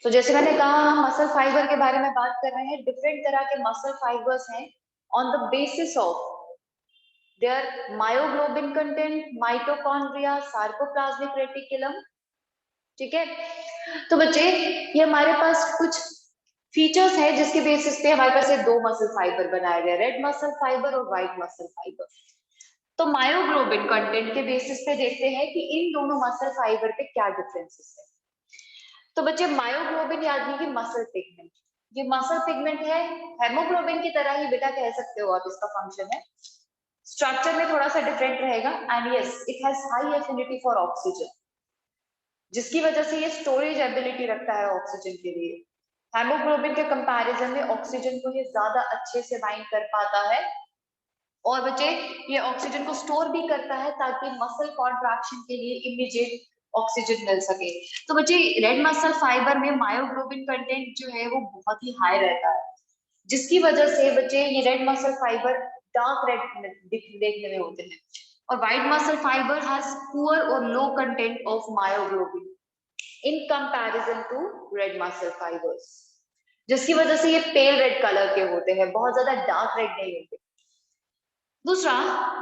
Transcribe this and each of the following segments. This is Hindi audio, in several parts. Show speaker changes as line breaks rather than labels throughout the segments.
तो जैसे मैंने कहा, हम मसल फाइबर के बारे में बात कर रहे हैं। डिफरेंट तरह के मसल फाइबर्स हैं on the basis of their myoglobin content, mitochondria, sarcoplasmic reticulum. ठीक है, तो बच्चे ये हमारे पास कुछ फीचर्स है जिसके बेसिस पे हमारे पास ये दो मसल फाइबर बनाए गए, रेड मसल फाइबर और व्हाइट मसल फाइबर। तो मायोग्लोबिन कंटेंट के बेसिस पे देखते हैं कि इन दोनों मसल फाइबर पे क्या डिफरेंसेस है। तो बच्चे मायोग्लोबिन याद नहीं कि मसल पिगमेंट, ये मसल पिगमेंट है, हेमोग्लोबिन की तरह ही बेटा कह सकते हो आप, इसका फंक्शन है। स्ट्रक्चर में थोड़ा सा डिफरेंट रहेगा and yes it has high affinity for oxygen, जिसकी वजह से ये स्टोरेज एबिलिटी रखता है ऑक्सीजन के लिए। हेमोग्लोबिन के कंपैरिजन में ऑक्सीजन को ये ज्यादा अच्छे से बाइंड कर पाता है और बच्चे ये ऑक्सीजन को स्टोर भी करता है ताकि मसल कॉन्ट्रैक्शन के लिए इमीडिएट ऑक्सीजन मिल सके। तो बच्चे रेड मसल फाइबर में मायोग्लोबिन कंटेंट जो है वो बहुत ही हाई रहता है, जिसकी वजह से बच्चे ये red muscle fibre dark red देखने में होते हैं और white muscle fibre has poor और low content of myoglobin in comparison to red muscle fibres, जिसकी वजह से ये पेल रेड कलर के होते हैं, बहुत ज्यादा डार्क रेड नहीं होते। दूसरा,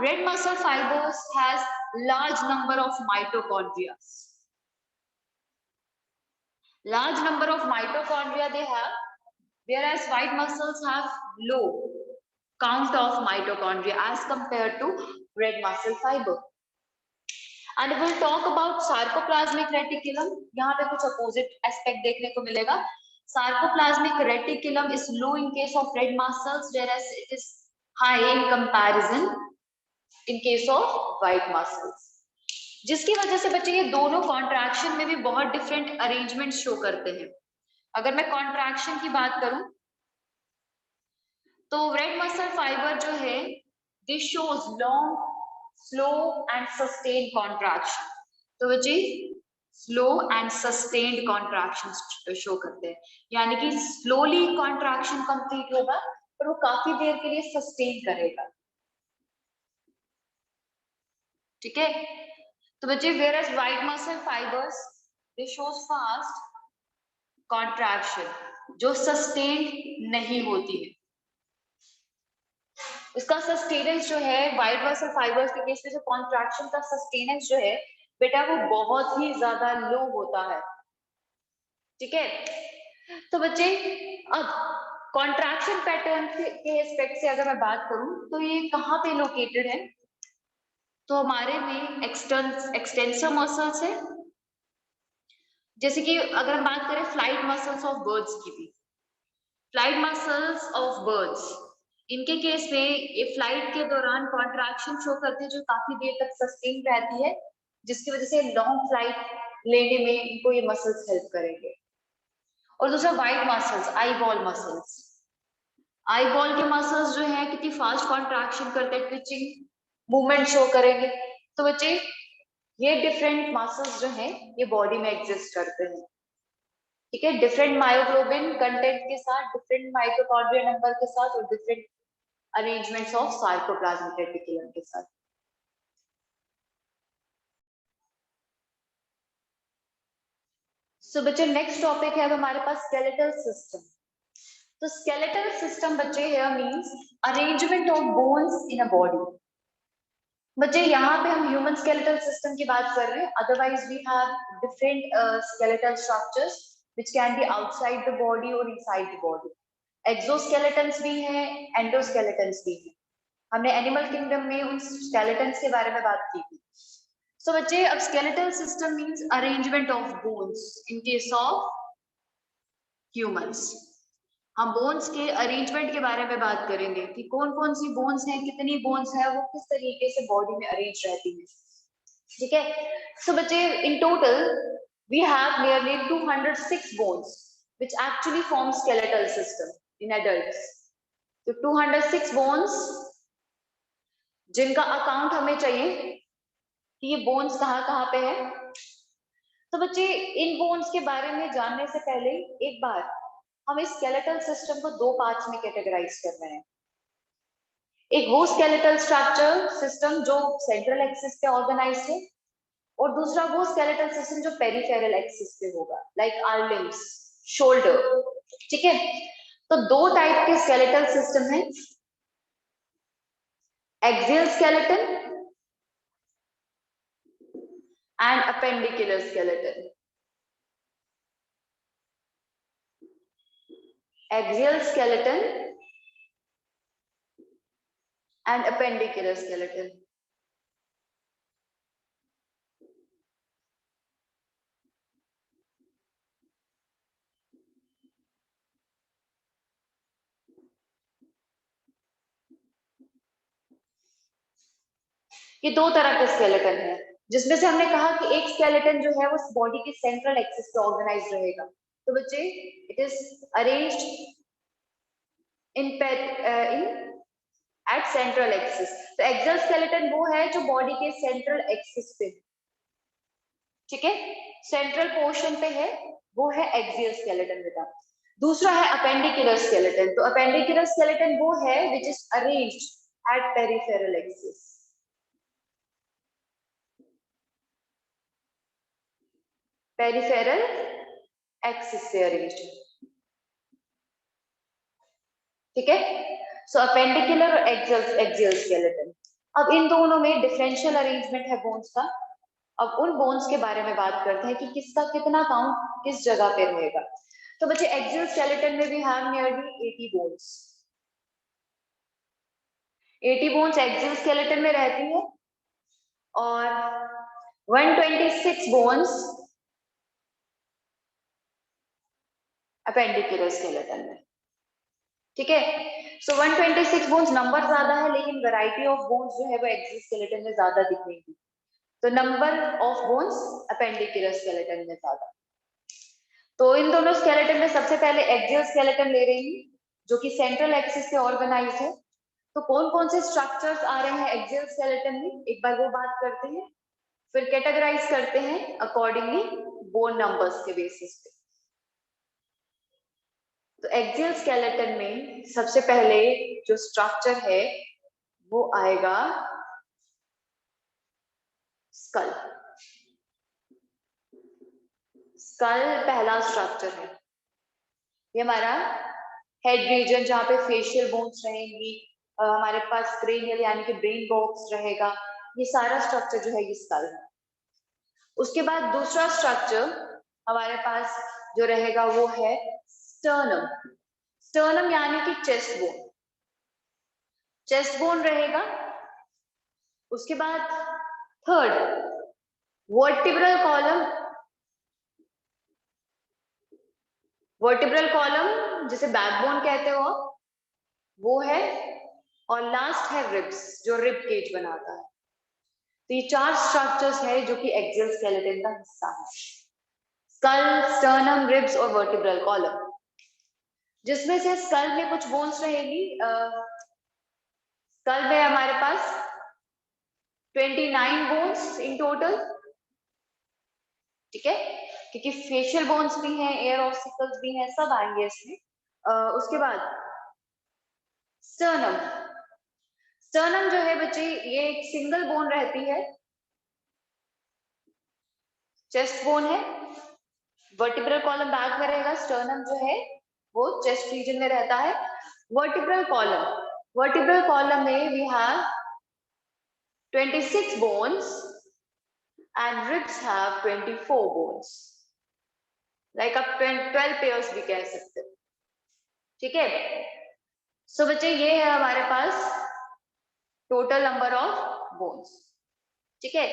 red muscle fibres has large number of mitochondria, large number of mitochondria they have, whereas white muscles have low count of mitochondria as compared to red muscle fiber. And we'll talk about sarcoplasmic reticulum. यहाँ पे कुछ opposite aspect देखने को मिलेगा। Sarcoplasmic reticulum is low in case of red muscles, whereas it is high in comparison in case of white muscles. जिसकी वजह से बच्चे ये दोनों कॉन्ट्रैक्शन में भी बहुत डिफरेंट अरेंजमेंट शो करते हैं। अगर मैं कॉन्ट्रैक्शन की बात करूं तो रेड मसल फाइबर जो है this shows long, slow and sustained contraction. तो बच्चे slow and sustained contraction show करते हैं, यानी कि स्लोली कॉन्ट्रैक्शन कंप्लीट होगा पर वो काफी देर के लिए सस्टेन करेगा। ठीक है, तो बच्चे whereas white muscle fibers they shows fast contraction जो सस्टेन्ड नहीं होती है। इसका सस्टेनेंस जो है व्हाइट मसल फाइबर्स के केस में, जो कॉन्ट्रैक्शन का सस्टेनेंस जो है बेटा वो बहुत ही ज्यादा लो होता है। ठीक है, तो बच्चे अब कॉन्ट्रैक्शन पैटर्न के एस्पेक्ट से अगर मैं बात करूं तो ये कहाँ पे लोकेटेड है, तो हमारे में एक्सटेंसर मसल्स है। जैसे कि अगर हम बात करें फ्लाइट मसल्स ऑफ बर्ड्स की भी, फ्लाइट मसल्स ऑफ बर्ड्स इनके केस में ये फ्लाइट के दौरान कॉन्ट्रैक्शन शो करते हैं जो काफी देर तक सस्टेन रहती है, जिसकी वजह से लॉन्ग फ्लाइट लेने में इनको ये मसल्स हेल्प करेंगे। और दूसरा white muscles, eye ball muscles, eye ball के मसल्स जो है कितनी फास्ट कॉन्ट्रैक्शन करते हैं, ट्विचिंग मूवमेंट शो करेंगे। तो बच्चे ये डिफरेंट मसल्स जो हैं ये बॉडी में एग्जिस्ट करते हैं। ठीक है, डिफरेंट मायोग्लोबिन कंटेंट के साथ, डिफरेंट माइटोकॉन्ड्रिया नंबर के साथ और different arrangements of sarcoplasmic reticulum के साथ। सो बच्चे नेक्स्ट टॉपिक है अब हमारे पास स्केलेटल सिस्टम। तो स्केलेटल सिस्टम बच्चे here means arrangement of bones in a body. बच्चे यहाँ पे हम ह्यूमन स्केलेटल सिस्टम की बात कर रहे हैं, otherwise we have different skeletal structures which can be outside the body और इनसाइड द बॉडी। एक्सोस्केलेटन्स भी हैं, एंडोस्केलेटन्स भी हैं। हमने एनिमल किंगडम में उन स्केलेटन्स के बारे में बात की थी। सो बच्चे अब skeletal system means arrangement of bones in case of humans. हम बोन्स के अरेंजमेंट के बारे में बात करेंगे कि कौन कौन सी बोन्स हैं, कितनी बोन्स है, वो किस तरीके से बॉडी में अरेंज रहती है। ठीक है, सो बच्चे in total we have nearly 206 bones which actually form skeletal system in adults. तो 206 बोन्स जिनका अकाउंट हमें चाहिए कि ये बोन्स कहाँ कहाँ पे है। तो बच्चे इन बोन्स के बारे में जानने से पहले एक बार हम इस स्केलेटल सिस्टम को दो पार्ट्स में कैटेगराइज कर रहे हैं। एक वो स्केलेटल स्ट्रक्चर सिस्टम जो सेंट्रल एक्सिस पे ऑर्गेनाइज है और दूसरा वो स्केलेटल सिस्टम जो पेरिफेरल एक्सिस पे होगा, लाइक आवर लिम्स, शोल्डर। ठीक है, तो दो टाइप के स्केलेटल सिस्टम है, axial skeleton and appendicular skeleton. Axial skeleton and appendicular skeleton. ये दो तरह के स्केलेटन है, जिसमें से हमने कहा कि एक स्केलेटन जो है वो बॉडी के सेंट्रल एक्सिस पे ऑर्गेनाइज रहेगा। तो बच्चे it is arranged in at central axis. तो एक्सियल स्केलेटन वो है जो बॉडी के सेंट्रल एक्सिस पे, ठीक है, सेंट्रल पोर्शन पे है, वो है एक्सियल स्केलेटन बेटा। दूसरा है अपेंडिकुलर स्केलेटन। तो अपेंडिकुलर स्केलेटन वो है which is arranged at peripheral axis. Peripheral axis से अरेंज्ड, ठीक है। सो अपेंडिकुलर और एक्सियल स्केलेटन। अब इन दोनों में डिफरेंशियल अरेंजमेंट है बोन्स का। अब उन बोन्स के बारे में बात करते हैं कि किसका कितना काउंट किस जगह पे रहेगा। तो बच्चे एक्सियल स्केलेटन में भी हम nearly 80 bones, 80 bones axial skeleton में रहती है और 126 बोन्स अपेंडिकुलर स्केलेटन में, ठीक है। सो 126 बोन्स नंबर ज्यादा है, लेकिन वैरायटी ऑफ बोन्स जो है वो एक्सियल स्केलेटन में ज्यादा दिखेगी। तो number of bones appendicular skeleton में ज्यादा। तो इन दोनों स्केलेटन में सबसे पहले एक्सियल स्केलेटन ले रही हूँ, जो कि सेंट्रल एक्सिस से ऑर्गेनाइज है। तो कौन कौन से स्ट्रक्चर्स आ रहे हैं एक्सियल स्केलेटन में, एक बार वो बात करते हैं, फिर कैटेगराइज करते हैं अकॉर्डिंगली बोन नंबर्स के बेसिस पे। तो एक्सियल स्केलेटन में सबसे पहले जो स्ट्रक्चर है वो आएगा स्कल। स्कल पहला स्ट्रक्चर है, ये हमारा हेड रीजन जहाँ पे फेशियल बोन्स रहेंगी, हमारे पास क्रेनियल यानी कि ब्रेन बॉक्स रहेगा, ये सारा स्ट्रक्चर जो है ये स्कल है। उसके बाद दूसरा स्ट्रक्चर हमारे पास जो रहेगा वो है स्टर्नम। स्टर्नम यानी कि चेस्ट बोन, चेस्ट बोन रहेगा। उसके बाद third vertebral column, vertebral column जिसे बैकबोन कहते हो वो है, और लास्ट है रिब्स जो रिब केज बनाता है। तो ये चार स्ट्रक्चर्स है जो कि एक्सियल स्केलेटन का हिस्सा है, स्कल, स्टर्नम, रिब्स और वर्टिब्रल कॉलम। जिसमें से स्कल में कुछ बोन्स रहेगी, स्कल में हमारे पास 29 बोन्स इन टोटल, ठीक है, क्योंकि फेशियल बोन्स भी हैं, एयर ऑसिकल्स भी हैं, सब आएंगे इसमें। उसके बाद स्टर्नम, स्टर्नम जो है बच्चे ये एक सिंगल बोन रहती है, चेस्ट बोन है, वर्टिब्रल कॉलम बैक में रहेगा, स्टर्नम जो है वो चेस्ट रीजन में रहता है। वर्टिब्रल कॉलम, वर्टिब्रल कॉलम में we have 26 bones and ribs have 24 bones, like up 12 pairs भी कह सकते हो, ठीक है। सो बच्चे ये है हमारे पास टोटल नंबर ऑफ बोन्स, ठीक है।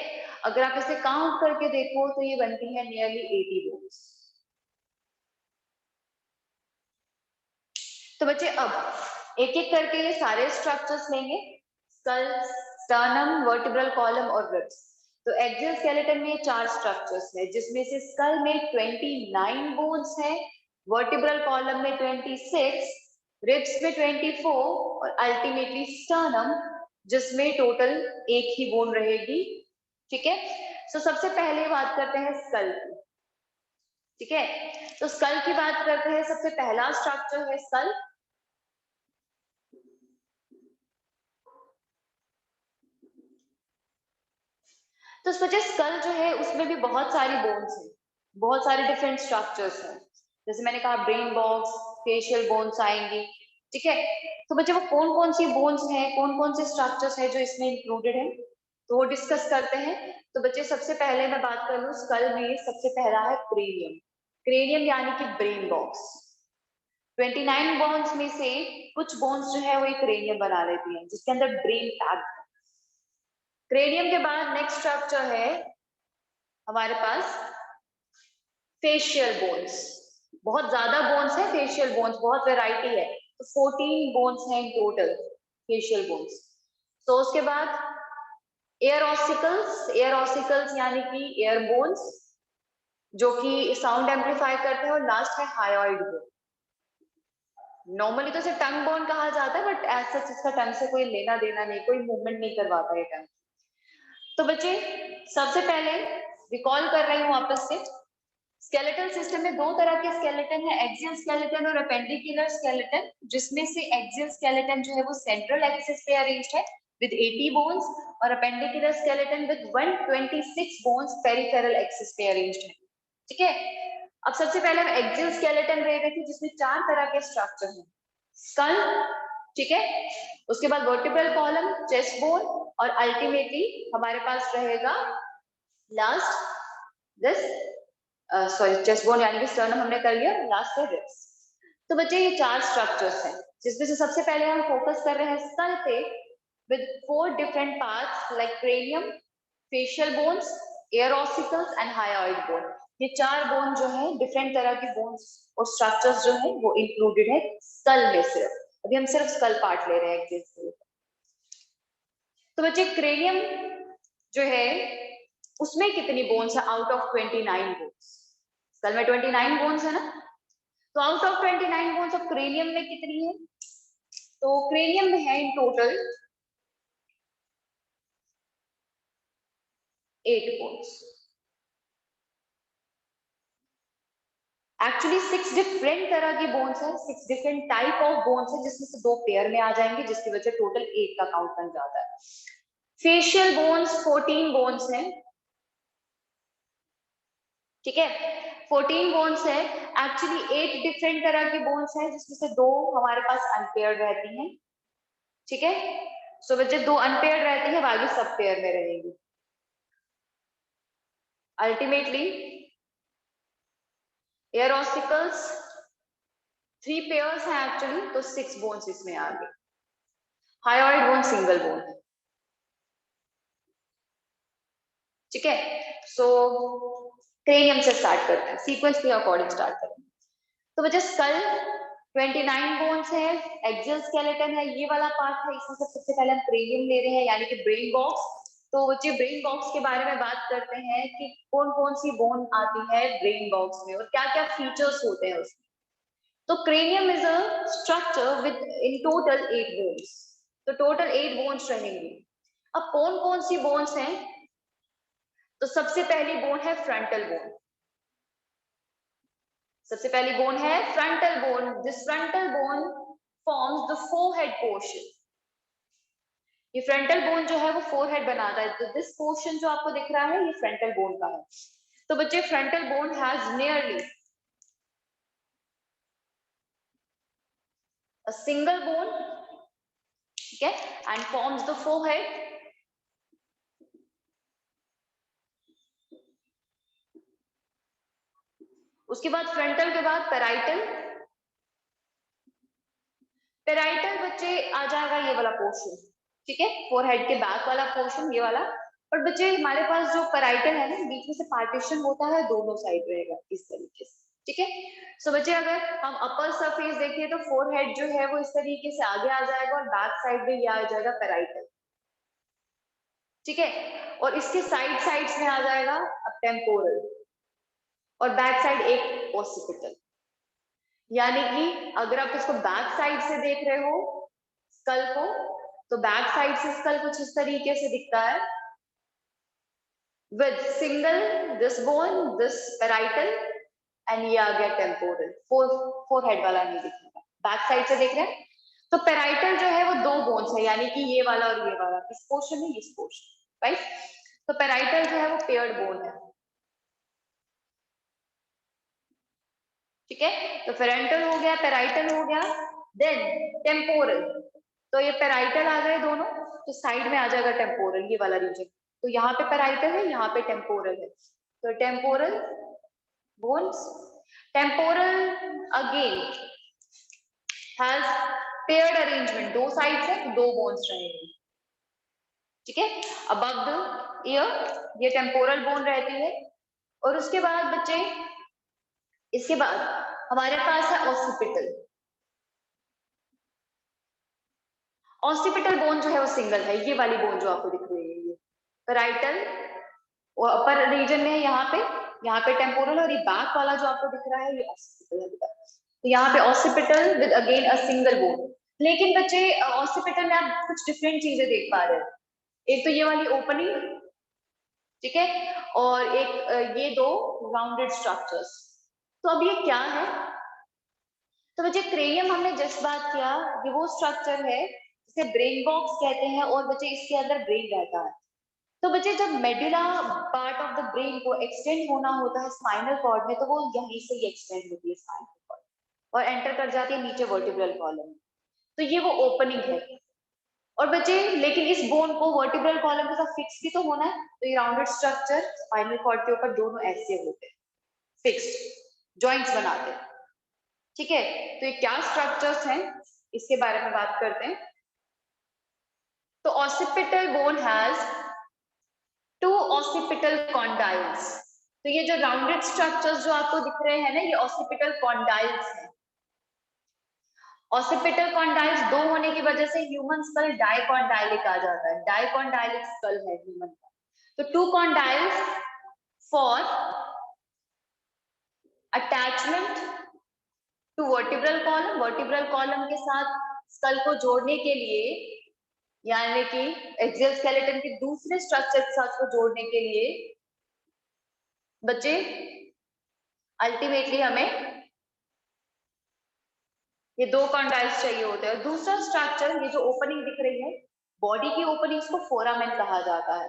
अगर आप इसे काउंट करके देखो तो ये बनती है नियरली 80 बोन्स। तो बच्चे अब एक एक करके ये सारे स्ट्रक्चर्स लेंगे, स्कल, स्टर्नम, वर्टिब्रल कॉलम और रिब्स। तो एक्सियल स्केलेटन में चार स्ट्रक्चर्स है, जिसमें से स्कल में 29 बोन्स है, वर्टिब्रल कॉलम में 26, रिब्स में 24 और अल्टीमेटली स्टर्नम जिसमें टोटल एक ही बोन रहेगी, ठीक है। सो सबसे पहले बात करते हैं स्कल की, ठीक है। तो स्कल की बात करते हैं, सबसे पहला स्ट्रक्चर है स्कल। तो सोचिए स्कल जो है उसमें भी बहुत सारी बोन्स हैं, बहुत सारे डिफरेंट स्ट्रक्चर्स हैं। जैसे मैंने कहा ब्रेन बॉक्स, फेशियल बोन्स आएंगी, ठीक है। तो बच्चे वो कौन कौन सी बोन्स हैं, कौन कौन से स्ट्रक्चर्स है जो इसमें इंक्लूडेड है, तो वो डिस्कस करते हैं। तो बच्चे सबसे पहले मैं बात कर लूं, स्कल में सबसे पहला है क्रेनियम। क्रेनियम यानी कि ब्रेन बॉक्स। 29 बोन्स में से कुछ बोन्स जो है वो एक क्रेनियम बना लेती हैं, जिसके अंदर ब्रेन पैक। क्रेनियम के बाद नेक्स्ट स्ट्रक्चर है हमारे पास फेशियल बोन्स। बहुत ज्यादा बोन्स है फेशियल बोन्स, बहुत वेराइटी है, तो 14 बोन्स हैं इन टोटल फेशियल बोन्स। तो उसके बाद एयर ऑसिकल्स, एयर ऑसिकल्स यानी कि एयर बोन्स जो कि साउंड एम्पलीफाई करते हैं। और लास्ट है हायोइड बोन। नॉर्मली तो इसे टंग बोन कहा जाता है, बट एज सच इसका टंग से कोई लेना देना नहीं, कोई मूवमेंट नहीं करवाता है टंग। तो बच्चे सबसे पहले रिकॉल कर रही हूँ वापस से, स्केलेटल सिस्टम में दो तरह के स्केलेटन है, एक्सियल स्केलेटन और अपेंडिकुलर स्केलेटन, जिसमें से एक्सियल स्केलेटन जो है वो सेंट्रल एक्सिस पे अरेंज्ड है with 80 bones, और appendicular skeleton with 126 bones peripheral axis पे अरेंज्ड है, ठीक है। अब सबसे पहले हम एक्सियल स्केलेटन ले रहे थे, जिसमें 4 तरह के स्ट्रक्चर हैं, स्कल, ठीक है, उसके बाद वर्टिब्रल कॉलम, चेस्ट बोन, और अल्टीमेटली हमारे पास रहेगा last this, sorry chest bone यानी कि स्टर्नम हमने कर लिया, लास्ट है रिब्स। तो बच्चे ये 4 स्ट्रक्चर्स हैं, जिसमें से सबसे पहले हम फोकस कर रहे हैं स्कल पे with 4 different parts like cranium, facial bones, ear ossicles and hyoid bone। ये 4 बोन जो है डिफरेंट तरह की बोन्स और स्ट्रक्चर्स जो है वो इंक्लूडेड है स्कल में। सिर्फ अभी हम सिर्फ स्कल पार्ट ले रहे हैं एग्जिस्ट। तो बच्चे क्रेनियम जो है उसमें कितनी बोन्स है आउट ऑफ 29 बोन्स? स्कल में 29 बोन्स है ना, तो out of 29 bones of cranium में कितनी है? तो क्रेनियम में है in total 8 bones. Actually 6 different तरह की बोन्स है, 6 डिफरेंट टाइप ऑफ बोन्स है, जिसमें से 2 पेयर में आ जाएंगे, जिसकी वजह से टोटल 8 का काउंट बन जाता है। फेशियल बोन्स 14 बोन्स हैं, ठीक है, 14 बोन्स है। एक्चुअली 8 डिफरेंट तरह की बोन्स है, जिसमें से 2 हमारे पास अनपेयर्ड रहती हैं, ठीक है। सो बच्चे 2 अनपेयर्ड रहती है, बाकी सब पेयर में रहेंगी। अल्टीमेटली एयर ऑसिकल्स 3 पेयर्स हैं एक्चुअली, तो 6 बोन्स इसमें आ गए। हायोइड बोन सिंगल बोन, ठीक है। सो क्रेनियम से स्टार्ट करते हैं, सीक्वेंस के अकॉर्डिंग स्टार्ट करते हैं। तो बच्चे स्कल 29 बोन्स है, एक्सियल स्केलेटन है, ये वाला पार्ट है, इसमें सबसे पहले हम क्रेनियम ले रहे हैं यानी कि ब्रेन बॉक्स। तो बच्चे ब्रेन बॉक्स के बारे में बात करते हैं कि कौन कौन सी बोन आती है ब्रेन बॉक्स में और क्या क्या फीचर्स होते हैं उसमें। तो cranium is a structure with in total 8 bones, तो टोटल 8 बोन्स रहेंगी। अब कौन कौन सी बोन्स हैं? तो सबसे पहली बोन है फ्रंटल बोन। सबसे पहली बोन है frontal bone. This frontal bone forms the forehead portion. ये फ्रंटल बोन जो है वो फोरहेड बनाता है, तो दिस पोर्शन जो आपको दिख रहा है ये फ्रंटल बोन का है। तो बच्चे frontal bone has nearly a single bone, ठीक है, एंड फॉर्म्स द फोरहेड। उसके बाद फ्रंटल के बाद पेराइटल। पेराइटल बच्चे आ जाएगा ये वाला पोर्शन, ठीक है, फोरहेड के बैक वाला पोर्शन ये वाला। और बच्चे हमारे पास जो पेराइटल है ना, बीच में से पार्टीशन होता है, दोनों साइड रहेगा इस तरीके से, ठीक है। सो बच्चे अगर हम अपर सरफेस देखिए तो फोरहेड जो है वो इस तरीके से आगे आ जाएगा और बैक साइड में ये आ जाएगा पेराइटल, ठीक है। और इसके साइड साइड्स में आ जाएगा अब टेम्पोरल, और बैक साइड एक ओसिपिटल। यानी कि अगर आप इसको बैक साइड से देख रहे हो स्कल को, तो बैक साइड से स्कल कुछ इस तरीके से दिखता है with single this bone, this parietal, and ये आ गया टेम्पोरल। फोरहेड वाला नहीं दिखेगा, बैक साइड से देख रहे हैं। तो पेराइटल जो है वो 2 बोन्स है, यानी कि ये वाला और ये वाला, इस पोर्शन में इस पोर्शन, राइट। तो पेराइटल जो है वो पेयर्ड बोन है। ठीक है, तो पेरेंटल हो गया, पेराइटल हो गया, देन टेम्पोरल। तो ये पेराइटल आ गए दोनों, तो साइड में आ जाएगा टेम्पोरल, ये वाला रीजन। तो यहाँ पे पेराइटल है, यहाँ पे टेम्पोरल है, तो temporal bones. Temporal again has paired arrangement, दो साइड से दो बोन्स रहेंगे, ठीक है, अबव द ईयर ये टेम्पोरल बोन रहती है। और उसके बाद बच्चे, इसके बाद हमारे पास है ऑसिपिटल। ऑसिपिटल बोन जो है वो सिंगल है, ये वाली बोन जो आपको दिख रही है, ये पेराइटल अपर रीजन में है, यहाँ पे टेम्पोरल, और ये बैक वाला जो आपको दिख रहा है ये ऑसिपिटल है। तो यहाँ पे occipital with again a single bone. लेकिन बच्चे ऑसिपिटल में आप कुछ डिफरेंट चीजें देख पा रहे हैं, एक तो ये वाली ओपनिंग, ठीक है, और एक ये दो राउंडेड स्ट्रक्चर्स। तो अब ये क्या है, तो बच्चे क्रेनियम हमने जिस बात किया, ये वो स्ट्रक्चर है जिसे ब्रेन बॉक्स कहते हैं, और बच्चे इसके अंदर ब्रेन रहता है। तो बच्चे जब medulla part of the brain को एक्सटेंड होना होता है स्पाइनल कॉर्ड में, तो वो यहीं से ही एक्सटेंड होती है स्पाइनल कॉर्ड, और एंटर कर जाती है नीचे वर्टिब्रल कॉलम। तो ये वो ओपनिंग है। और बच्चे लेकिन इस बोन को वर्टिब्रल कॉलम के साथ फिक्स भी तो होना है, तो ये राउंडेड स्ट्रक्चर स्पाइनल कॉर्ड के ऊपर दोनों ऐसे होते हैं, फिक्स्ड जॉइंट्स बनाते हैं, ठीक है। तो ये क्या स्ट्रक्चर्स हैं, इसके बारे में बात करते हैं। तो occipital bone has two occipital condyles. तो ये जो राउंडेड स्ट्रक्चर्स जो आपको दिख रहे हैं ना, ये ऑसिपिटल कॉन्डाइल्स हैं। ऑसिपिटल कॉन्डाइल्स दो होने की वजह से ह्यूमन स्कल डाइकॉन्डाइलिक आ जाता है, डाइकॉन्डाइलिक स्कल है ह्यूमन का। तो two condyles for attachment to vertebral column, vertebral column के साथ स्कल को जोड़ने के लिए, यानी कि एक्सियल स्केलेटन के दूसरे स्ट्रक्चर के साथ को जोड़ने के लिए बच्चे अल्टीमेटली हमें ये दो कॉन्डाइल्स चाहिए होते हैं। और दूसरा स्ट्रक्चर, ये जो ओपनिंग दिख रही है बॉडी की ओपनिंग, को फोरामेन कहा जाता है।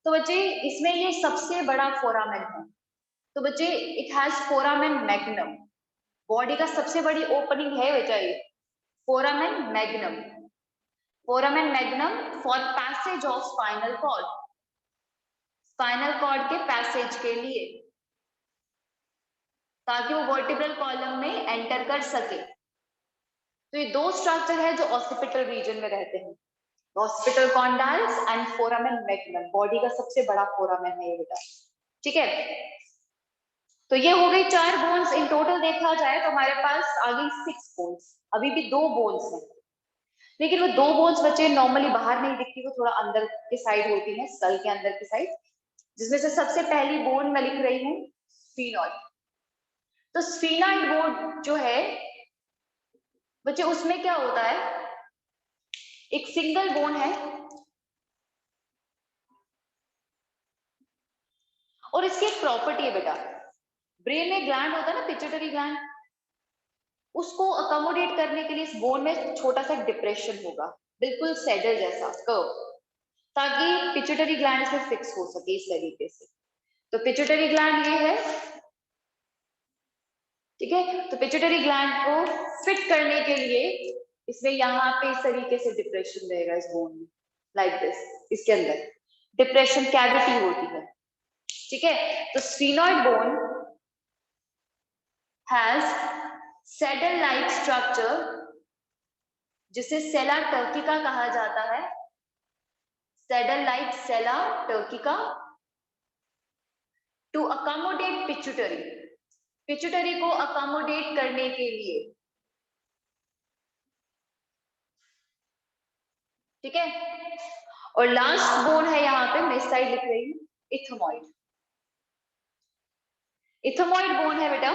तो बच्चे इसमें ये सबसे बड़ा फोरामेन है। तो बच्चे it has foramen magnum, body का सबसे बड़ी ओपनिंग है बेटा ये foramen magnum. Foramen magnum for passage of spinal cord, spinal cord के पैसेज के लिए, ताकि वो वर्टिब्रल कॉलम में एंटर कर सके। तो ये दो स्ट्रक्चर है जो ऑसिपिटल रीजन में रहते हैं, occipital condyles and foramen magnum, body का सबसे बड़ा फोरामेन है ये बेटा, ठीक है। तो ये हो गई 4 बोन्स। इन टोटल देखा जाए तो हमारे पास आ गई 6 बोन्स। अभी भी 2 बोन्स हैं, लेकिन वो 2 बोन्स बच्चे नॉर्मली बाहर नहीं दिखती, वो थोड़ा अंदर के साइड होती है, स्कल के अंदर की साइड, जिसमें से सबसे पहली बोन मैं लिख रही हूँ स्फीनॉइड। तो स्फीनॉइड बोन जो है बच्चे, उसमें क्या होता है, एक सिंगल बोन है, और इसकी एक प्रॉपर्टी है बेटा, ब्रेन में ग्लैंड होता है ना, पिट्यूटरी ग्लैंड, उसको अकोमोडेट करने के लिए इस बोन में छोटा सा डिप्रेशन होगा, बिल्कुल सैडल जैसा कर्व, ताकि पिट्यूटरी ग्लैंड इसमें फिक्स हो सके इस तरीके से। तो पिट्यूटरी ग्लैंड ये है, ठीक है। तो पिट्यूटरी ग्लैंड को फिट करने के लिए इसमें यहाँ पे इस तरीके से डिप्रेशन रहेगा इस बोन में, लाइक दिस, इसके अंदर डिप्रेशन कैविटी होती है, ठीक है। तो sphenoid bone has saddle like structure, जिसे सेला टर्किका कहा जाता है, saddle like sella turcica, to accommodate pituitary, pituitary को अकोमोडेट करने के लिए, ठीक है। और लास्ट बोन है यहाँ पे, मैं इस साइड लिख रही हूँ इथमॉइड, इथमॉइड बोन है बेटा।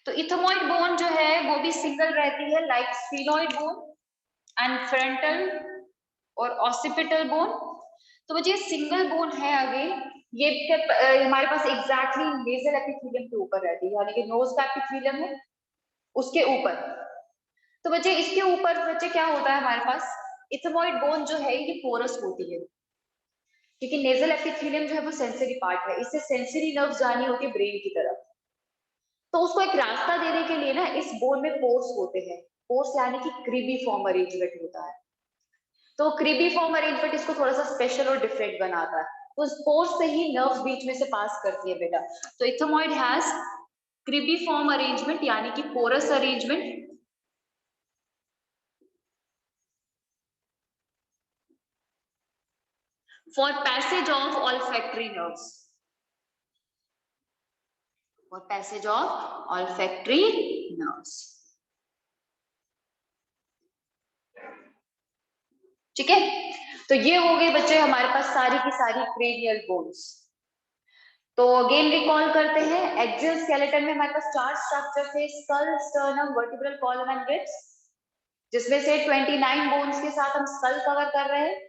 तो इथमॉइड बोन जो है वो भी सिंगल रहती है, like sphenoid bone and frontal और ऑसिपिटल बोन। तो मुझे सिंगल बोन है अगेन, ये हमारे पास एग्जैक्टली नेजल एपिथेलियम के ऊपर रहती है, यानी कि नोज का एपिथेलियम है उसके ऊपर। तो बच्चे इसके ऊपर बच्चे क्या होता है हमारे पास, इथमॉइड बोन जो है ये पोरस होती है, क्योंकि नेजल एपिथेलियम जो है वो सेंसरी पार्ट है, इससे सेंसरी नर्व जानी होती है ब्रेन की तरफ। तो उसको एक रास्ता देने के लिए ना इस बोन में पोर्स होते हैं, पोर्स यानी कि क्रीबीफॉर्म अरेंजमेंट होता है। तो क्रीबीफॉर्म अरेंजमेंट इसको थोड़ा सा स्पेशल और डिफरेंट बनाता है। तो उस पोर्स से ही नर्व बीच में से पास करती है बेटा। तो इथेमॉइड हैज क्रीबीफॉर्म अरेंजमेंट यानी कि porous arrangement for passage of olfactory nerves, for passage of olfactory nerves। ठीक है, तो ये हो गए बच्चे हमारे पास सारी की सारी क्रेनियल बोन्स। तो अगेन रिकॉल करते हैं, एक्सियल स्केलेटन में हमारे पास 4 स्ट्रक्चर थे, skull, sternum, vertebral column and ribs, जिसमें से 29 बोन्स के साथ हम स्कल कवर कर रहे हैं।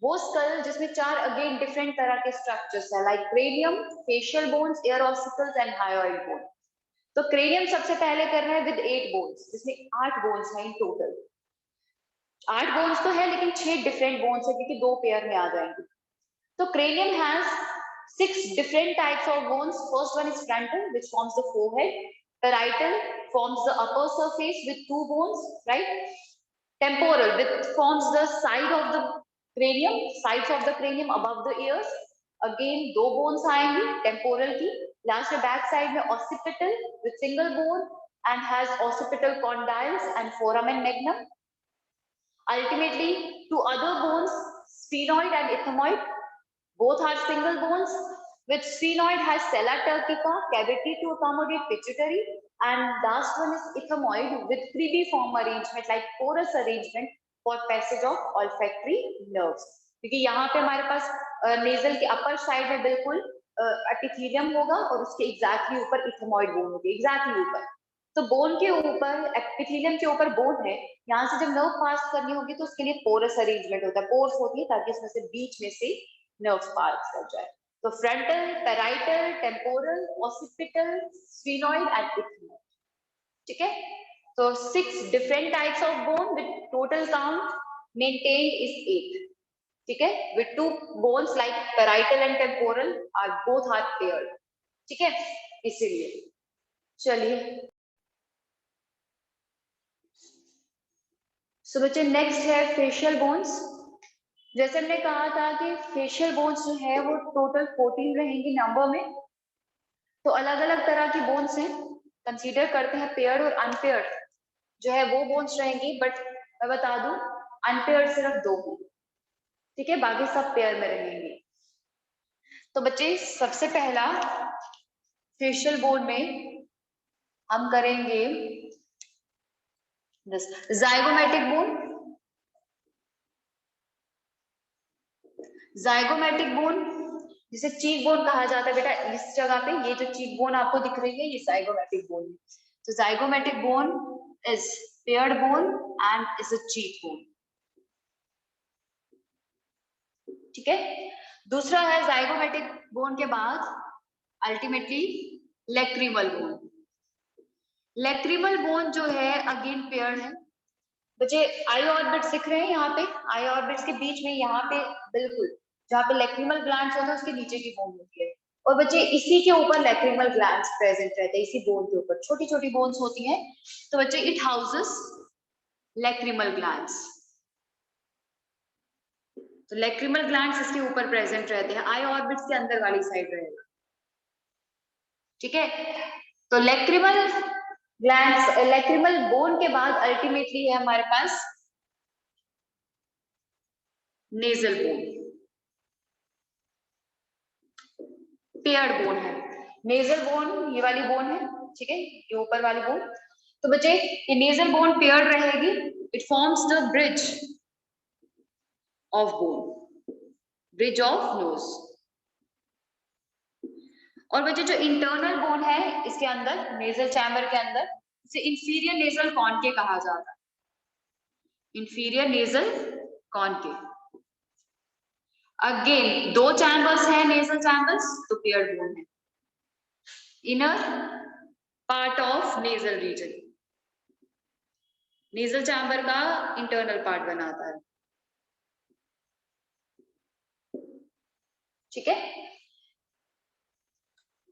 वो स्कल जिसमें 4 अगेन डिफरेंट तरह के स्ट्रक्चर्स है, like cranium, facial bones, air ossicles and hyoid bone. तो क्रेनियम सबसे पहले कर रहे हैं विद 8 बोन्स, जिसमें 8 बोन्स हैं इन टोटल। 8 बोन्स तो है लेकिन 6 डिफरेंट बोन्स है क्योंकि 2 पेयर में आ जाएंगे। तो cranium has 6 different types of bones. First one is frontal, which forms the forehead. Parietal forms the upper surface with 2 bones, right? Temporal, which forms the side of the cranium, sides of the cranium above the ears. Again, 2 bones आएंगी temporal की. Last में back side में occipital with single bone and has occipital condyles and foramen magnum. Ultimately, 2 other bones, sphenoid and ethmoid. Both are single bones, with sphenoid has sella turcica, cavity to accommodate pituitary, and last one is ethmoid with cribiform arrangement like porous arrangement for passage of olfactory nerves। क्योंकि यहाँ पे हमारे पास नेजल के अपर साइड में बिल्कुल एपिथेलियम होगा और उसके एग्जैक्टली ऊपर इथेमॉइड बोन होगी, एग्जैक्टली ऊपर। तो बोन के ऊपर, एपिथेलियम के ऊपर बोन है, यहाँ से जब नर्व पास करनी होगी तो उसके लिए पोरस अरेंजमेंट होता है, पोर्स होती है ताकि उसमें से बीच में से नर्व पास कर जाए। तो frontal, parietal, temporal, occipital, sphenoid and ethmoid. ठीक है, तो 6 different types of bone with total count maintained is 8। ठीक है, with 2 bones like parietal and temporal are both are paired. ठीक है, इसीलिए चलिए सो बच्चे नेक्स्ट है फेशियल बोन्स। जैसे हमने कहा था कि फेशियल बोन्स जो है वो टोटल 14 रहेंगी नंबर में। तो अलग अलग तरह की बोन्स हैं, कंसीडर करते हैं पेयर्ड और अनपेयर्ड जो है वो बोन्स रहेंगी, बट मैं बता दूं अनपेयर्ड सिर्फ 2 हैं। ठीक है, बाकी सब पेयर में रहेंगे। तो बच्चे सबसे पहला फेशियल बोन में हम करेंगे जाइगोमेटिक बोन। जाइगोमेटिक बोन जिसे चीक बोन कहा जाता है बेटा, इस जगह पे ये जो चीक बोन आपको दिख रही है ये जाइगोमेटिक बोन है। तो zygomatic bone is paired bone and is a cheek bone. ठीक है, दूसरा है जाइगोमेटिक बोन के बाद ultimately lacrimal bone. Lacrimal bone जो है अगेन पेयर्ड है। बच्चे आई ऑर्बिट्स दिख रहे हैं यहाँ पे, आई ऑर्बिट्स के बीच में यहाँ पे बिल्कुल जहाँ पे लैक्रिमल ग्लैंड्स होते हैं उसके नीचे की बोन होती है। और बच्चे इसी के ऊपर लैक्रिमल ग्लैंड्स प्रेजेंट रहते हैं, इसी बोन के ऊपर छोटी छोटी बोन्स होती हैं। तो बच्चे इट हाउसेस लैक्रिमल ग्लैंड्स। तो लैक्रिमल ग्लैंड्स इसके ऊपर प्रेजेंट रहते हैं, आई ऑर्बिट्स के अंदर वाली साइड रहेगा। ठीक है, तो लैक्रिमल ग्लैंड्स, लैक्रिमल बोन के बाद अल्टीमेटली है हमारे पास नेजल बोन। पेयर्ड बोन है नेजल बोन, ये वाली बोन है। ठीक है, ये ऊपर वाली बोन। तो बच्चे ये नेजल बोन पेयर्ड रहेगी, it forms the bridge of bone, bridge of nose. और बच्चे जो इंटरनल बोन है इसके अंदर, नेजल चैम्बर के अंदर, इसे इंफीरियर नेजल कॉन्के कहा जाता है, inferior nasal conchae. Again 2 chambers हैं नेजल चैम्बर्स, तो पेयर्ड बोन है। Inner part of nasal region, nasal chamber का इंटरनल पार्ट बनाता है। ठीक है।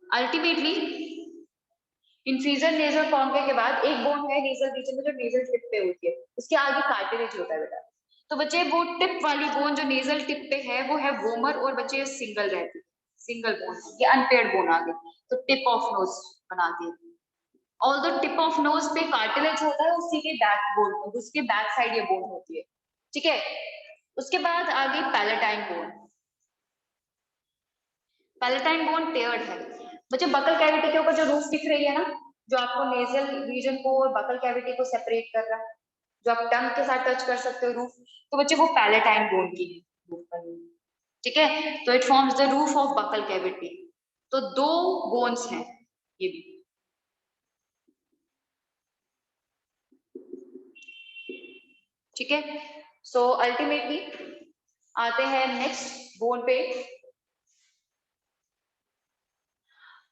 अल्टीमेटली इंफीजर नेजल कॉन्के के बाद एक बोन है नेजल रीजन में जो नेजल टिप पे होती है, उसके आगे कार्टिलेज होता है बेटा। तो बच्चे वो टिप वाली बोन जो नेजल टिप पे है वो है वोमर, और बच्चे सिंगल रहती है, सिंगल बोन, ये अनपेयर्ड बोन आ गई, तो टिप ऑफ नोज बनाती है। All the tip of nose पे कार्टिलेज होता है, उसी के बैक बोन, उसके बैक साइड ये बोन होती है, ठीक है। उसके बाद आ गई palatine bone. Palatine bone paired है बच्चे, बकल कैविटी के ऊपर जो रूफ दिख रही है ना, जो आपको नेजल रीजन को और बकल कैविटी को सेपरेट कर रहा है, जो आप टंग के साथ टच कर सकते हो रूफ, तो बच्चे वो पैलेटाइन बोन की है, ठीक है। तो it forms the roof of buccal cavity. तो दो बोन्स हैं ये भी, ठीक है। सो अल्टीमेटली आते हैं नेक्स्ट बोन पे।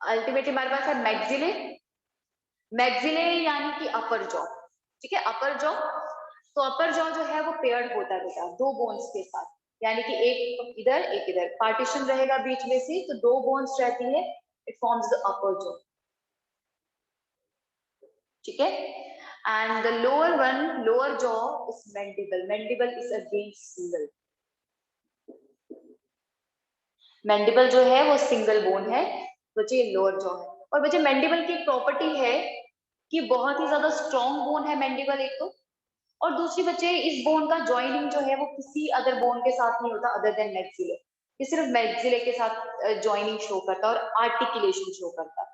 अल्टीमेटली हमारे पास है मैक्सिले, मैक्सिले यानी कि अपर जॉ, ठीक है, अपर जॉ। तो अपर जॉ जो है वो पेयर्ड होता है बेटा दो बोन्स के साथ, यानी कि एक इधर पार्टीशन रहेगा बीच में से, तो दो बोन्स रहती है, it forms the upper jaw, ठीक है। And the lower one, lower jaw is mandible, mandible is again single, mandible जो है वो सिंगल बोन है बच्चे, ये लोअर जॉ है। और बच्चे मैंडिबल की एक प्रॉपर्टी है कि बहुत ही ज्यादा स्ट्रॉन्ग बोन है मैंडिबल एक तो, और दूसरी बच्चे इस बोन का ज्वाइनिंग जो है वो किसी अदर बोन के साथ नहीं होता अदर देन मैक्सिले, ये सिर्फ मैक्सिले के साथ ज्वाइनिंग शो करता है और आर्टिकुलेशन शो करता है,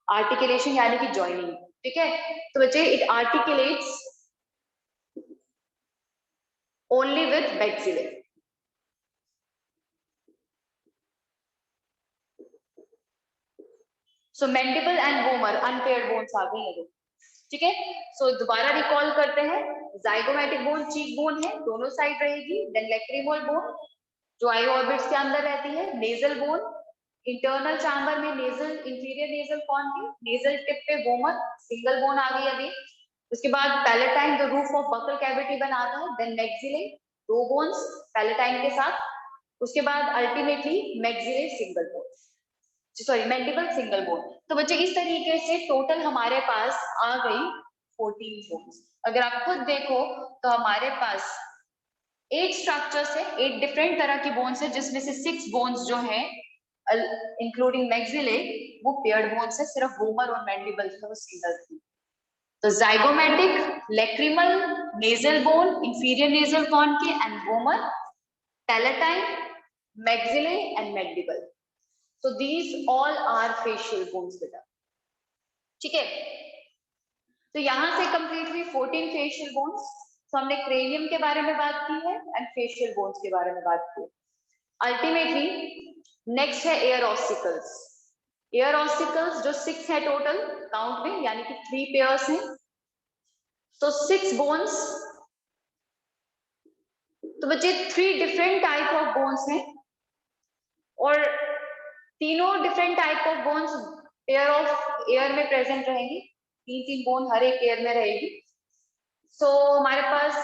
आर्टिकुलेशन यानी कि ज्वाइनिंग, ठीक है। तो बच्चे it articulates only with maxillae. So mandible and vomer unpaired bones आ गई है, ठीक है। सो दोबारा रिकॉल करते हैं, जाइगोमैटिक बोन चीक बोन है, दोनों साइड रहेगी, देन लैक्रिमल बोन जो आई ऑर्बिट्स के अंदर रहती है, नेजल बोन इंटरनल चैम्बर में, नेजल इंफीरियर नेजल कॉन की नेजल टिप पे वोमर, सिंगल बोन आ गई अभी। उसके बाद palatine the roof of buccal cavity बनाता है, देन मैक्सिले दो बोन्स पैलेटाइन के साथ, उसके बाद ultimately maxillae single bone, sorry mandible single bone. तो बच्चे इस तरीके से टोटल हमारे पास आ गई 14 बोन्स। अगर आप खुद देखो तो हमारे पास 8 स्ट्रक्चर्स है, 8 डिफरेंट तरह की बोन्स है, जिसमें से 6 बोन्स जो है इंक्लूडिंग मैक्सिले वो पेयर्ड बोन्स है, सिर्फ वोमर और मैंडिबल जो है वो सिंगल थी। तो zygomatic, lacrimal, nasal bone, inferior nasal concha के and vomer, palatine, maxillae and mandible. So these all are facial bones बेटा, ठीक है। तो यहां से कंप्लीट हुई 14 फेशियल बोन्स। तो हमने क्रेनियम के बारे में बात की है एंड फेशियल बोन्स के बारे में बात की है। अल्टीमेटली नेक्स्ट है एयर ऑसिकल्स। एयर ऑसिकल्स जो 6 है टोटल काउंट में, यानी कि 3 पेयर्स हैं, तो 6 बोन्स। तो बच्चे 3 डिफरेंट टाइप ऑफ बोन्स हैं, और तीनों different type of bones pair of air में प्रेजेंट रहेंगी, 3 बोन हर एक एयर में रहेगी। सो हमारे पास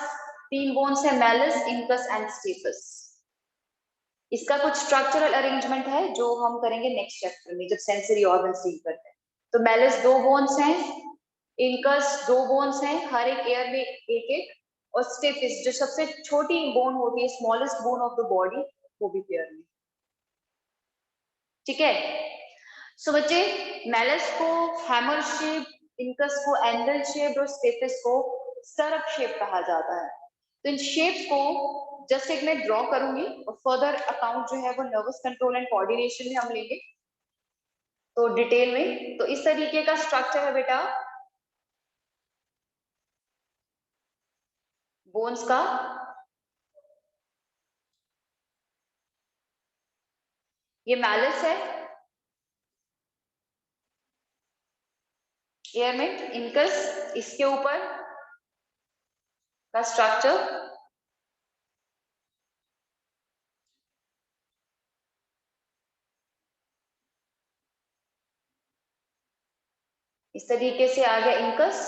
3 बोन्स है, मैलिस, इंकस एंड स्टेपस। इसका कुछ स्ट्रक्चरल अरेंजमेंट है जो हम करेंगे नेक्स्ट चैप्टर में जब सेंसरी ऑर्गन्स डील करते हैं। तो मैलिस 2 बोन्स हैं, इंकस 2 बोन्स हैं, हर एक एयर में एक एक, और स्टेपिस जो सबसे छोटी बोन होती है, smallest bone of the body, वो भी पेयर में, ठीक है। सो बच्चे मैलिस को हैमर शेप, इंकस को एंगल शेप और स्टेपिस को स्टरअप शेप कहा जाता है। तो इन शेप्स को जस्ट एक मैं ड्रॉ करूंगी और फर्दर अकाउंट जो है वो नर्वस कंट्रोल एंड कोऑर्डिनेशन में हम लेंगे तो डिटेल में। तो इस तरीके का स्ट्रक्चर है बेटा बोन्स का। ये मैलिस है एयर में, इंकस इसके ऊपर का स्ट्रक्चर, इस तरीके से आ गया इंकस,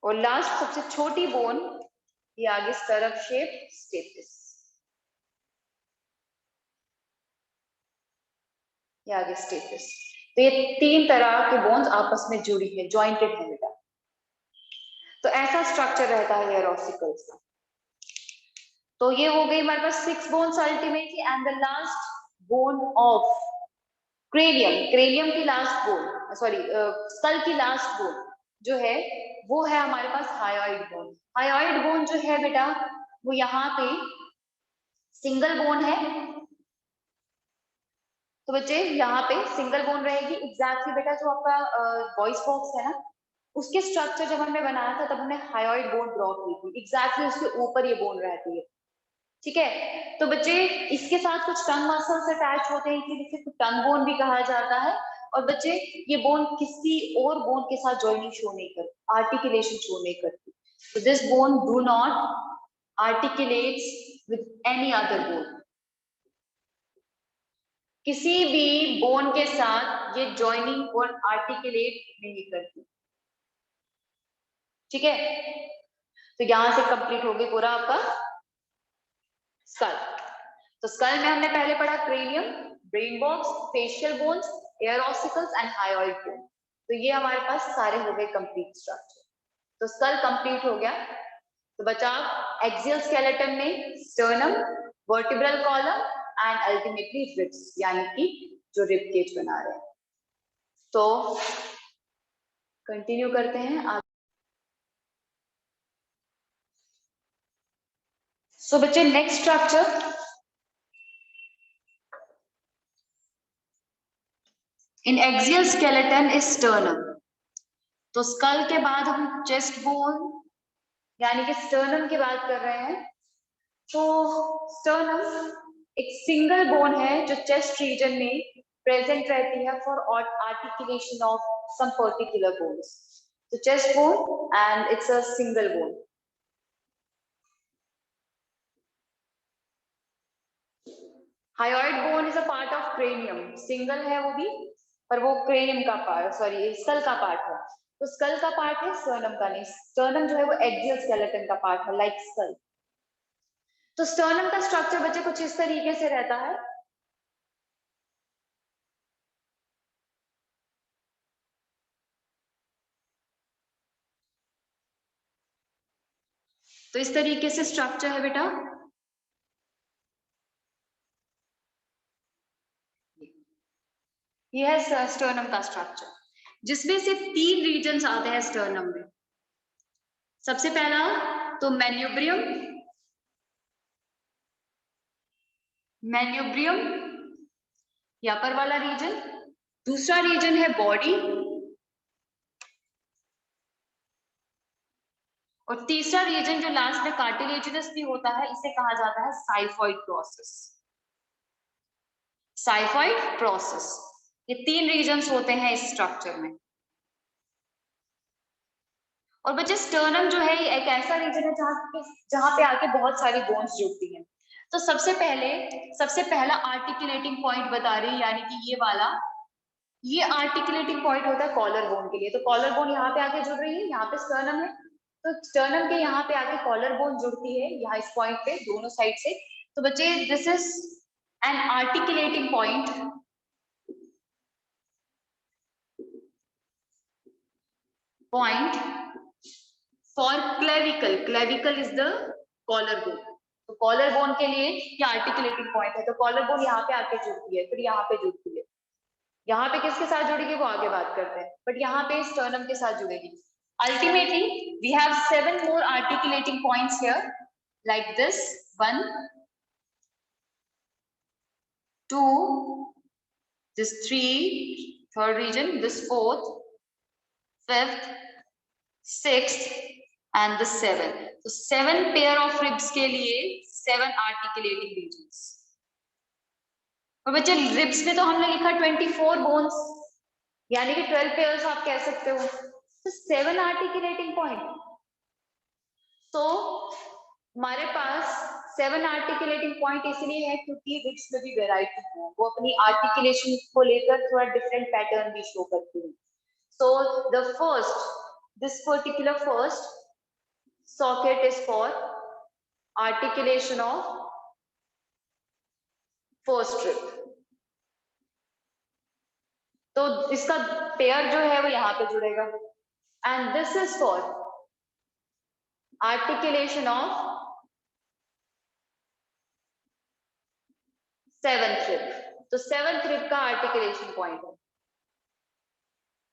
और लास्ट सबसे छोटी बोन ये आगे स्टरअप शेप स्टेपिस, ये आगे स्टेपिस। तो ये 3 तरह के बोन्स आपस में जुड़ी है, जॉइंटेड है बेटा। तो ऐसा स्ट्रक्चर रहता है हेयर ऑसिकल्स का। तो ये हो गई हमारे पास 6 bones ultimately. And the last bone of cranium, cranium की लास्ट बोन, सॉरी स्कल की लास्ट बोन जो है वो है हमारे पास हायोइड बोन। हायोइड बोन जो है बेटा वो यहाँ पे सिंगल बोन है। तो बच्चे यहाँ पे सिंगल बोन रहेगी एग्जैक्टली बेटा। जो आपका वॉइस बॉक्स है ना, उसके स्ट्रक्चर जब हमने बनाया था तब हमने हायोइड बोन ड्रॉ की थी, एग्जैक्टली उसके ऊपर ये बोन रहती है। ठीक है, तो बच्चे इसके साथ कुछ टंग मसल्स अटैच होते हैं, इसीलिए इसे टंग बोन भी कहा जाता है। और बच्चे ये बोन किसी और बोन के साथ जॉइनिंग शो नहीं करती, आर्टिकुलेशन शो नहीं करती। तो this bone do not articulates with any other bone. किसी भी बोन के साथ ये जॉइनिंग और आर्टिकुलेट नहीं करती। ठीक है, तो यहां से कंप्लीट हो गई पूरा आपका स्कल। तो स्कल में हमने पहले पढ़ा cranium, brain box, facial bones, air ossicles and hyoid bone. तो ये हमारे पास सारे हो गए कंप्लीट स्ट्रक्चर। तो स्कल कंप्लीट हो गया। तो बचा एक्सियल स्केलेटन में sternum, vertebral column and ultimately ribs, यानी कि जो रिब केज बना रहे हैं। तो कंटिन्यू करते हैं आगे। सो बच्चे next structure in axial skeleton is sternum. तो स्कल के बाद हम चेस्ट बोन यानी कि स्टर्नम की बात कर रहे हैं। तो स्टर्नम एक सिंगल बोन है जो चेस्ट रीजन में प्रेजेंट रहती है for articulation of some particular bones. तो chest bone and it's a single bone. Hyoid bone is a part of cranium, single है वो भी, पर वो क्रेनियम का पार्ट, सॉरी स्कल का पार्ट है। तो स्कल का पार्ट है, स्टर्नम का नहीं। स्टर्नम जो है वो एक्सियल स्केलेटन का पार्ट है, लाइक स्कल। तो स्टर्नम का स्ट्रक्चर बच्चे कुछ इस तरीके से रहता है। तो इस तरीके से स्ट्रक्चर है बेटा। ये है स्टर्नम का स्ट्रक्चर, जिसमें से 3 रीजन्स आते हैं स्टर्नम में। सबसे पहला तो मैन्यूब्रियम, मैन्यूब्रियम या पर वाला रीजन। दूसरा रीजन है बॉडी, और तीसरा रीजन जो लास्ट में कार्टिलेजिनस भी होता है, इसे कहा जाता है साइफॉइड प्रोसेस। साइफॉइड प्रोसेस, ये 3 रीजन्स होते हैं इस स्ट्रक्चर में। और बच्चे स्टर्नम जो है ये एक ऐसा रीजन है जहां पे आके बहुत सारी बोन्स जुड़ती हैं। तो सबसे पहला आर्टिकुलेटिंग पॉइंट बता रही है, यानी कि ये वाला, ये आर्टिकुलेटिंग पॉइंट होता है कॉलर बोन के लिए। तो कॉलर बोन यहाँ पे आके जुड़ रही है, यहाँ पे स्टर्नम है, तो स्टर्नम के यहाँ पे आके कॉलर बोन जुड़ती है, यहाँ इस पॉइंट पे दोनों साइड से। तो बच्चे this is an articulating point for clavicle. Clavicle is the collar bone. तो कॉलर बोन के लिए ये आर्टिकुलेटिंग पॉइंट है। तो कॉलर बोन यहाँ पे आके जुड़ती है, फिर यहाँ पे जुड़ती है। यहाँ पे किसके साथ जुड़ेगी वो आगे बात करते हैं, बट यहाँ पे स्टर्नम के साथ जुड़ेगी। Ultimately we have 7 more articulating points here, like this 1 2 this 3 third region, this 4th 5th 6th and the 7th. तो 7 pair of ribs के लिए 7 articulating regions। और बच्चे रिब्स में तो हमने लिखा 24 बोन्स, यानी कि 12 पेयर्स आप कह सकते हो। तो 7 आर्टिकुलेटिंग पॉइंट, तो हमारे पास 7 आर्टिकुलेटिंग पॉइंट इसलिए है क्योंकि रिब्स में भी वेराइटी है, वो अपनी आर्टिकुलेशन को लेकर थोड़ा डिफरेंट पैटर्न भी शो करती है। So the first, this particular first socket is for articulation of first rib. तो इसका पेयर जो है वो यहाँ पे जुड़ेगा, and this is for articulation of seventh rib. तो सेवंथ रिब का आर्टिकुलेशन पॉइंट है,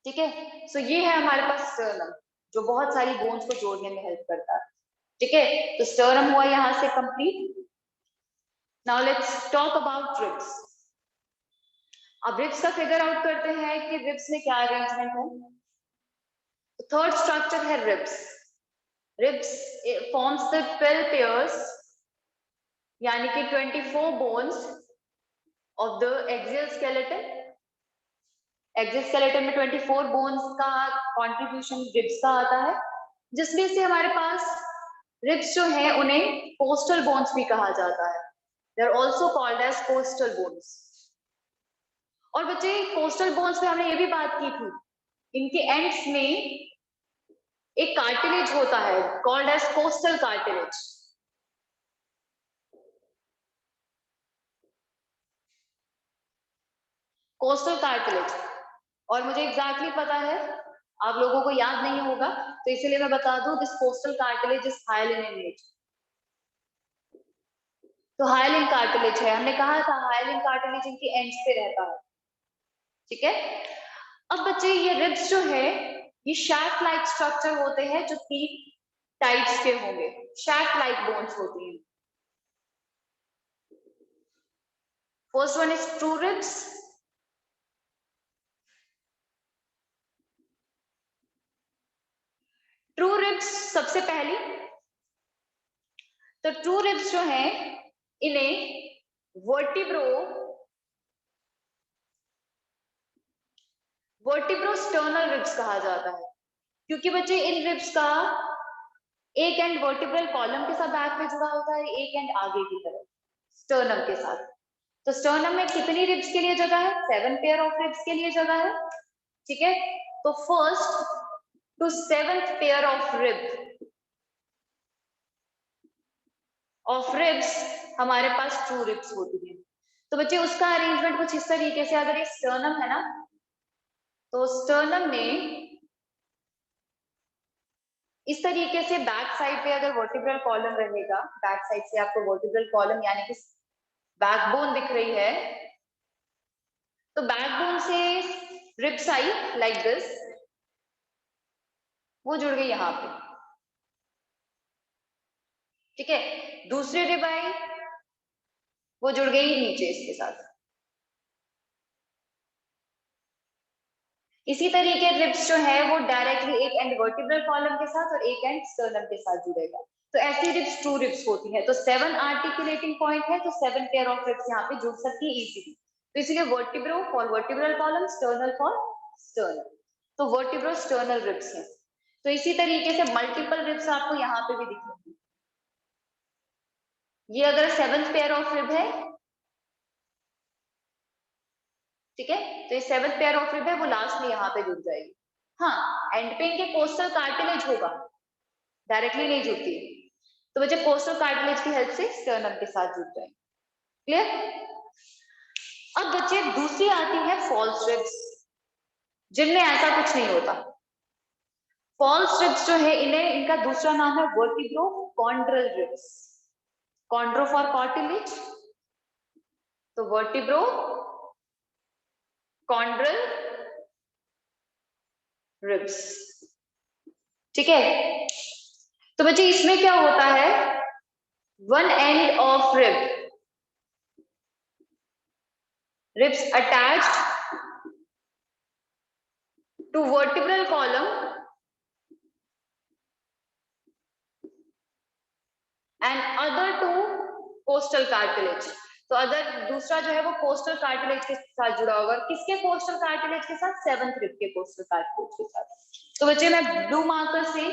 ठीक है। सो ये है हमारे पास स्टर्नम, जो बहुत सारी बोन्स को जोड़ने में हेल्प करता है, ठीक है। तो स्टर्नम हुआ यहां से complete. Now let's talk about ribs. अब रिब्स का फिगर आउट करते हैं कि रिब्स में क्या अरेंजमेंट है। थर्ड स्ट्रक्चर है ribs. Ribs forms the 12 pairs, यानी कि 24 bones of the axial skeleton. Axial skeleton में 24 बोन्स का कंट्रीब्यूशन रिब्स का आता है, जिसमें से हमारे पास रिब्स जो है उन्हें कोस्टल बोन्स भी कहा जाता है। They are also called as costal bones. और बच्चे कोस्टल बोन्स में हमने ये भी बात की थी, इनके एंड्स में एक कार्टिलेज होता है called as costal cartilage. Costal cartilage, और मुझे एग्जैक्टली पता है, आप लोगों को याद नहीं होगा तो इसीलिए मैं बता दूं, this costal cartilage is hyaline in nature. तो हाइलिन कार्टिलेज है, हमने कहा था हाइलिन कार्टिलेज इनके एंड्स पे रहता है, ठीक है। अब बच्चे ये रिब्स जो है ये शैफ्ट लाइक स्ट्रक्चर होते हैं, जो 3 टाइप्स के होंगे। शैफ्ट लाइक बोन्स होती हैं। First one is true ribs. True ribs सबसे पहली, तो ट्रू रिब्स जो है इन्हें वर्टिब्रोस्टर्नल रिब्स कहा जाता है, क्योंकि बच्चे इन रिब्स का एक एंड वर्टिब्रल कॉलम के साथ बैक में जुड़ा होता है, एक एंड आगे की तरफ स्टर्नम के साथ। तो स्टर्नम में कितनी रिब्स के लिए जगह है? 7 पेयर ऑफ रिब्स के लिए जगह है, ठीक है। तो first to 7th pair of ribs हमारे पास ट्रू रिब्स होती है। तो बच्चे उसका अरेंजमेंट कुछ इस तरीके से, अगर ये स्टर्नम है ना, तो स्टर्नम में इस तरीके से बैक साइड पे अगर वर्टिब्रल कॉलम रहेगा, बैक साइड से आपको वर्टिब्रल कॉलम यानी कि बैकबोन दिख रही है, तो बैकबोन से रिब्स आई लाइक दिस, वो जुड़ गई यहां पे, ठीक है। दूसरी रिब आई, वो जुड़ गई नीचे इसके साथ। इसी तरीके रिब्स जो है वो डायरेक्टली एक एंड वर्टिब्रल कॉलम के साथ और एक एंड स्टर्नम के साथ जुड़ेगा। तो ऐसी रिब्स ट्रू रिब्स होती है। तो 7 आर्टिकुलेटिंग पॉइंट है, तो 7 पेयर ऑफ रिब्स यहाँ पे जुड़ सकती है इजीली। तो इसीलिए vertebro for vertebral column, sternal for sternal, तो वर्टिब्रो स्टर्नल रिब्स है। तो इसी तरीके से मल्टीपल रिब्स आपको यहाँ पे भी दिखेंगी। ये अगर 7th पेयर ऑफ रिब है, ठीक है, तो ये 7th पेयर ऑफ रिब है, वो लास्ट में यहाँ पे जुड़ जाएगी। हाँ, एंड पे इनके कोस्टल कार्टिलेज होगा, डायरेक्टली नहीं जुड़ती, तो बच्चे कोस्टल कार्टिलेज की हेल्प से स्टर्नम के साथ जुड़ जाएंगे। क्लियर। अब बच्चे दूसरी आती है फॉल्स रिब्स, जिनमें ऐसा कुछ नहीं होता। फॉल्स रिब्स जो है इन्हें, इनका दूसरा नाम है vertebro chondral ribs. Chondro for cartilage, तो वर्टिब्रो कॉन्ड्रल रिब्स, ठीक है। तो बच्चे इसमें क्या होता है, one end of ribs attached to vertebral column and other to coastal cartilage। तो अदर दूसरा जो है वो कोस्टल कार्टिलेज के साथ जुड़ा होगा। किसके कोस्टल कार्टिलेज के साथ? 7th रिब के कोस्टल कार्टिलेज के साथ। तो बच्चे मैं ब्लू मार्कर से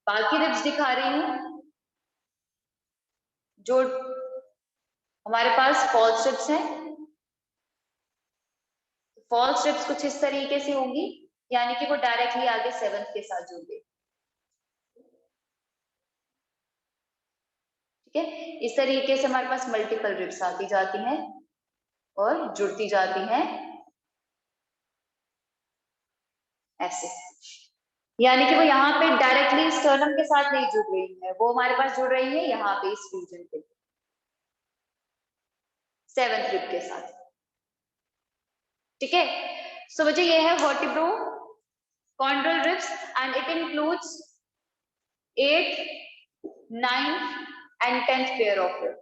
बाकी रिब्स दिखा रही हूँ जो हमारे पास फॉल्स रिब्स हैं। फॉल्स रिब्स कुछ इस तरीके से होंगी, यानी कि वो डायरेक्टली आगे 7th के साथ जुड़ गई, ठीक है, इस तरीके से हमारे पास मल्टीपल रिब्स आती जाती हैं और जुड़ती जाती हैं ऐसे, यानी कि वो यहाँ पे डायरेक्टली स्टर्नम के साथ नहीं जुड़ रही है, वो हमारे पास जुड़ रही है यहाँ पे इस रीजन पे सेवंथ रिब के साथ। ठीक है, सो बच्चे ये है vertebro chondral ribs and it includes 8th, 9th and 10th pair of rib.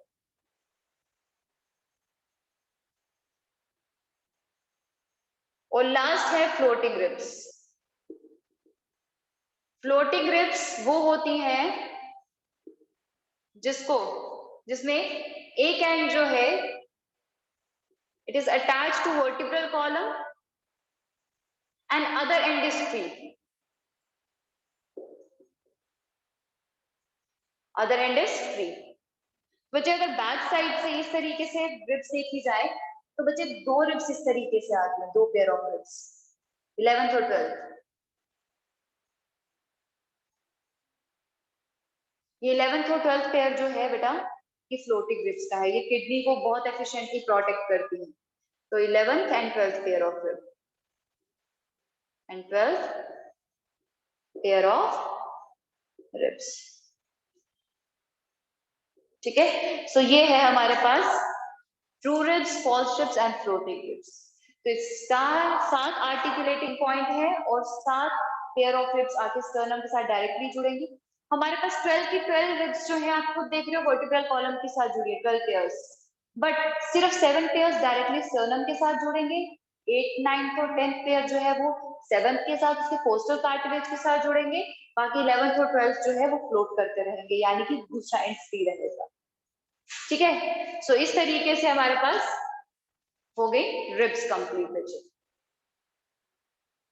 और लास्ट है फ्लोटिंग रिब्स। फ्लोटिंग रिब्स वो होती हैं जिसमें एक एंड जो है it is attached to vertebral column and other end is free, other end is free। बच्चे अगर बैक साइड से इस तरीके से रिब्स देखी जाए तो बच्चे दो रिब्स इस तरीके से आती हैं, दो पेयर ऑफ रिब्स 11th और 12th। ये 11th और 12th पेयर जो है बेटा ये फ्लोटिंग रिब्स का है, ये किडनी को बहुत एफिशिएंटली प्रोटेक्ट करती है। तो 11th and 12th pair of rib and 12th pair of ribs. ठीक है, सो ये है हमारे पास true ribs, false ribs and floating ribs. तो इसका 7 आर्टिकुलेटिंग पॉइंट है और 7 पेयर ऑफ रिब्स आके स्टर्नम के साथ डायरेक्टली जुड़ेंगी। हमारे पास 12 की 12 रिब्स जो है आप खुद देख रहे हो वर्टिब्रल कॉलम के साथ जुड़ी है 12 पेयर्स, बट सिर्फ 7 पेयर्स डायरेक्टली स्टर्नम के साथ जुड़ेंगे। 8th, 9th और 10th पेयर जो है वो 7th के साथ उसके कोस्टल कार्टिलेज के साथ जुड़ेंगे, बाकी 11th और 12th जो है वो फ्लोट करते रहेंगे, यानी कि दूसरा एंड फ्री रहेगा। ठीक है, सो इस तरीके से हमारे पास हो गई रिब्स कंप्लीट बच्चे।